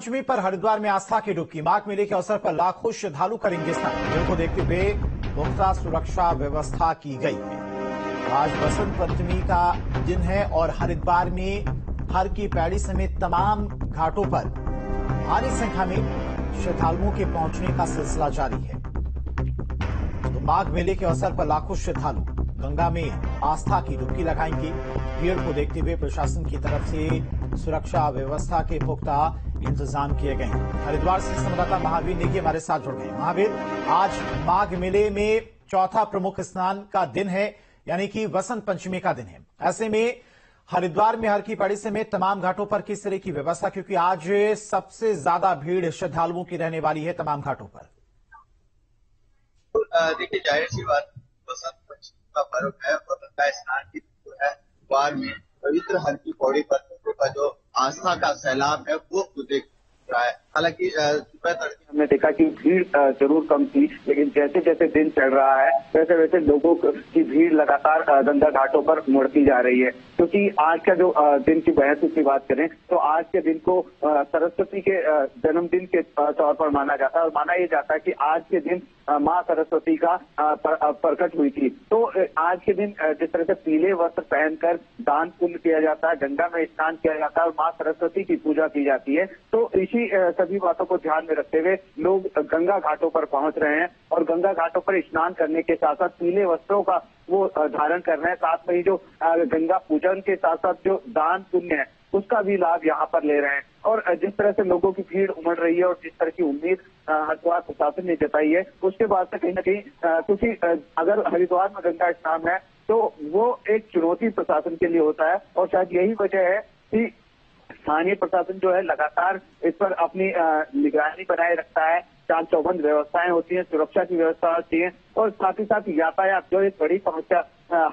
पंचमी पर हरिद्वार में आस्था की डुबकी। माघ मेले के अवसर पर लाखों श्रद्धालु करेंगे स्नान। भीड़ को देखते हुए पुख्ता सुरक्षा व्यवस्था की गई है। आज बसंत पंचमी का दिन है और हरिद्वार में हर की पैड़ी समेत तमाम घाटों पर भारी संख्या में श्रद्धालुओं के पहुंचने का सिलसिला जारी है। तो माघ मेले के अवसर पर लाखों श्रद्धालु गंगा में आस्था की डुबकी लगाएंगे। भीड़ को देखते हुए प्रशासन की तरफ से सुरक्षा व्यवस्था के पुख्ता इंतजाम किए गए हैं। हरिद्वार से संवाददाता महावीर नेगी हमारे साथ जुड़ गए। महावीर, आज माघ मेले में चौथा प्रमुख स्नान का दिन है, यानी कि वसंत पंचमी का दिन है। ऐसे में हरिद्वार में हर की पैड़ी समेत तमाम घाटों पर किस तरह की व्यवस्था, क्योंकि आज सबसे ज्यादा भीड़ श्रद्धालुओं की रहने वाली है तमाम घाटों पर। देखिए, जाहिर सी बात, वसंत पंचमी का पर्व है और गंगा स्नान की जो है हरिद्वार में पवित्र हर की पौड़ी पर लोगों का जो आस्था का सैलाब है वो देख रहा है। हालांकि सुबह तड़के हमने देखा कि भीड़ जरूर कम थी, लेकिन जैसे जैसे दिन चढ़ रहा है वैसे वैसे लोगों की भीड़ लगातार गंगा घाटों पर मुड़ती जा रही है। क्योंकि आज का जो दिन की बहस की बात करें तो आज के दिन को सरस्वती के जन्मदिन के तौर पर माना जाता है और माना यह जाता है कि आज के दिन माँ सरस्वती का प्रकट हुई थी। तो आज के दिन जिस तरह से पीले वस्त्र पहनकर दान पुण्य किया जाता है, गंगा में स्नान किया जाता है और माँ सरस्वती की पूजा की जाती है, तो इसी सभी बातों को ध्यान में रखते हुए लोग गंगा घाटों पर पहुंच रहे हैं और गंगा घाटों पर स्नान करने के साथ साथ पीले वस्त्रों का वो धारण कर रहे हैं। साथ में ही जो गंगा पूजन के साथ साथ जो दान पुण्य है उसका भी लाभ यहाँ पर ले रहे हैं। और जिस तरह से लोगों की भीड़ उमड़ रही है और जिस तरह की उम्मीद हरिद्वार प्रशासन ने जताई है, उसके बाद से कहीं ना कहीं क्योंकि अगर हरिद्वार में गंगा स्नान है तो वो एक चुनौती प्रशासन के लिए होता है और शायद यही वजह है कि स्थानीय प्रशासन जो है लगातार इस पर अपनी निगरानी बनाए रखता है। चाक चौबंद व्यवस्थाएं होती हैं, सुरक्षा की व्यवस्था होती है और साथ ही साथ यातायात जो एक बड़ी समस्या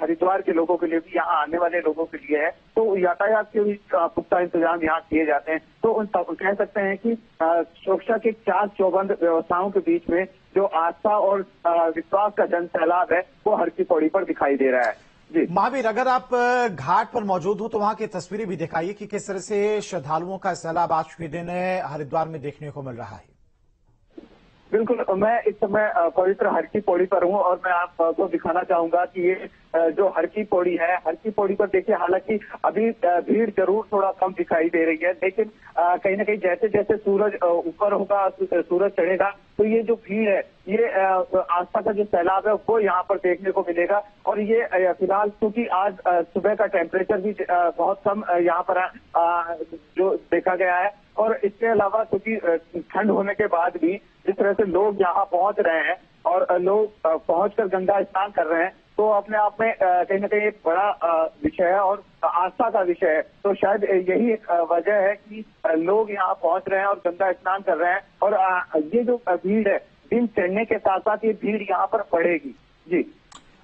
हरिद्वार के लोगों के लिए भी, यहाँ आने वाले लोगों के लिए है, तो यातायात के भी पुख्ता इंतजाम यहाँ किए जाते हैं। तो कह सकते हैं कि सुरक्षा के चाक चौबंद व्यवस्थाओं के बीच में जो आस्था और विश्वास का जन सैलाब है वो हर की पौड़ी पर दिखाई दे रहा है। महावीर, अगर आप घाट पर मौजूद हो तो वहां की तस्वीरें भी दिखाइए कि किस तरह से श्रद्धालुओं का सैलाब आज के दिन हरिद्वार में देखने को मिल रहा है। बिल्कुल, मैं इस समय पवित्र हर की पौड़ी पर हूं और मैं आपको दिखाना चाहूंगा कि ये जो हर की पौड़ी है, हर की पौड़ी पर देखिए, हालांकि अभी भीड़ जरूर थोड़ा कम दिखाई दे रही है, लेकिन कहीं ना कहीं जैसे जैसे सूरज ऊपर होगा, सूरज चढ़ेगा, तो ये जो भीड़ है, ये आस्था का जो सैलाब है वो यहाँ पर देखने को मिलेगा। और ये फिलहाल क्योंकि आज सुबह का टेम्परेचर भी बहुत कम यहाँ पर जो देखा गया है और इसके अलावा क्योंकि ठंड होने के बाद भी जिस तरह से लोग यहाँ पहुंच रहे हैं और लोग पहुंचकर गंगा स्नान कर रहे हैं, तो अपने आप में कहीं ना कहीं एक बड़ा विषय है और आस्था का विषय है। तो शायद यही वजह है कि लोग यहाँ पहुंच रहे हैं और गंगा स्नान कर रहे हैं और ये जो भीड़ है, दिन चढ़ने के साथ साथ ये भीड़ यहाँ पर बढ़ेगी। जी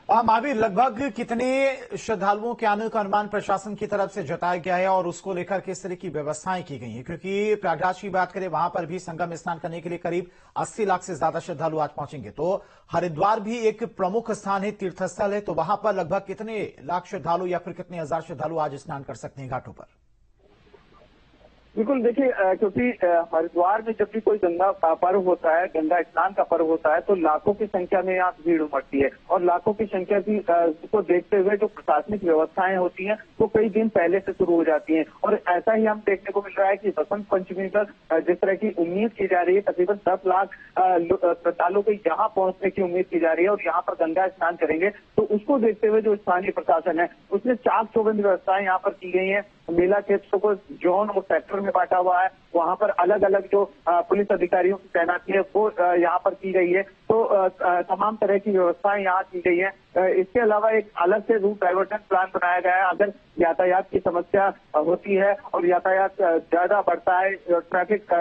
महावीर, लगभग कितने श्रद्धालुओं के आने का अनुमान प्रशासन की तरफ से जताया गया है और उसको लेकर किस तरह की व्यवस्थाएं की गई हैं? क्योंकि प्रयागराज की बात करें, वहां पर भी संगम स्नान करने के लिए करीब 80 लाख से ज्यादा श्रद्धालु आज पहुंचेंगे। तो हरिद्वार भी एक प्रमुख स्थान है, तीर्थस्थल है, तो वहां पर लगभग कितने लाख श्रद्धालु या फिर कितने हजार श्रद्धालु आज स्नान कर सकते हैं घाटों पर? बिल्कुल, देखिए, क्योंकि हरिद्वार में जब भी कोई गंगा पर्व होता है, गंगा स्नान का पर्व होता है, तो लाखों की संख्या में यहाँ भीड़ उमड़ती है और लाखों की संख्या को देखते हुए जो प्रशासनिक व्यवस्थाएं होती हैं वो कई दिन पहले से शुरू हो जाती हैं। और ऐसा ही हम देखने को मिल रहा है कि वसंत पंचमी पर जिस तरह की उम्मीद की जा रही है, तकरीबन 10 लाख श्रद्धालुओं को यहाँ पहुंचने की उम्मीद की जा रही है और यहाँ पर गंगा स्नान करेंगे, तो उसको देखते हुए जो स्थानीय प्रशासन है उसने चाक चौबंद व्यवस्थाएं यहाँ पर की गई है। मेला क्षेत्र को जोन और सेक्टर में बांटा हुआ है, वहां पर अलग अलग जो पुलिस अधिकारियों की तैनाती है वो यहाँ पर की गई है। तो तमाम तरह की व्यवस्थाएं यहाँ की गई है। इसके अलावा एक अलग से रूट डाइवर्जन प्लान बनाया गया है। अगर यातायात की समस्या होती है और यातायात ज्यादा बढ़ता है, ट्रैफिक